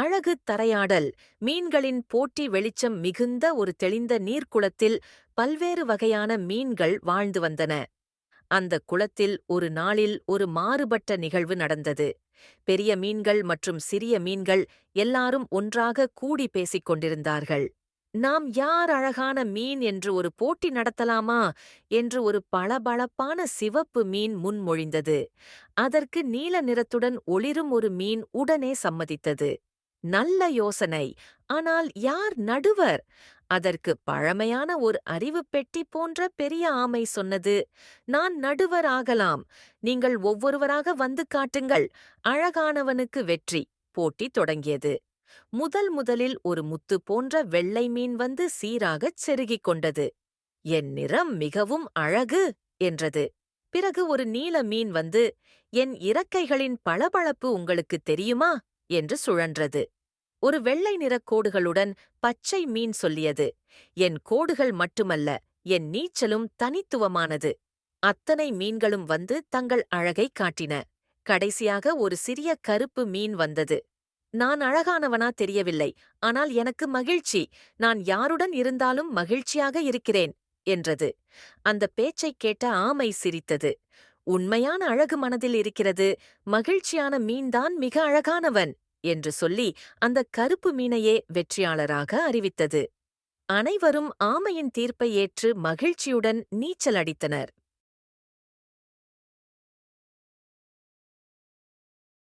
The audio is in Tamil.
அழகு தரையாடல். மீன்களின் போட்டி வெளிச்சம் மிகுந்த ஒரு தெளிந்த நீர்க்குளத்தில் பல்வேறு வகையான மீன்கள் வாழ்ந்து வந்தன. அந்த குளத்தில் ஒரு நாளில் ஒரு மாறுபட்ட நிகழ்வு நடந்தது. பெரிய மீன்கள் மற்றும் சிறிய மீன்கள் எல்லாரும் ஒன்றாக கூடி பேசிக் கொண்டிருந்தார்கள். நாம் யார் அழகான மீன் என்று ஒரு போட்டி நடத்தலாமா என்று ஒரு பளபளப்பான சிவப்பு மீன் முன்மொழிந்தது. அதற்கு நீல நிறத்துடன் ஒளிரும் ஒரு மீன் உடனே சம்மதித்தது. நல்ல யோசனை. ஆனால் யார் நடுவர்? அதற்கு பழமையான ஒரு அறிவுப் பெட்டி போன்ற பெரிய ஆமை சொன்னது, நான் நடுவர் ஆகலாம். நீங்கள் ஒவ்வொருவராக வந்து காட்டுங்கள். அழகானவனுக்கு வெற்றி. போட்டி தொடங்கியது. முதலில் ஒரு முத்து போன்ற வெள்ளை மீன் வந்து சீராகச் செருகிக் கொண்டது. என் நிறம் மிகவும் அழகு என்றது. பிறகு ஒரு நீல மீன் வந்து, என் இறக்கைகளின் பளபளப்பு உங்களுக்குத் தெரியுமா என்று சுழன்றது. ஒரு வெள்ளை நிறக் கோடுகளுடன் பச்சை மீன் சொல்லியது, என் கோடுகள் மட்டுமல்ல, என் நீச்சலும் தனித்துவமானது. அத்தனை மீன்களும் வந்து தங்கள் அழகை காட்டின. கடைசியாக ஒரு சிறிய கருப்பு மீன் வந்தது. நான் அழகானவனா தெரியவில்லை, ஆனால் எனக்கு மகிழ்ச்சி. நான் யாருடன் இருந்தாலும் மகிழ்ச்சியாக இருக்கிறேன் என்றது. அந்த பேச்சைக் கேட்ட ஆமை சிரித்தது. உண்மையான அழகு மனதில் இருக்கிறது. மகிழ்ச்சியான மீன்தான் மிக அழகானவன் என்று சொல்லி அந்த கருப்பு மீனையே வெற்றியாளராக அறிவித்தது. அனைவரும் ஆமையின் தீர்ப்பை ஏற்று மகிழ்ச்சியுடன் நீச்சல் அடித்தனர்.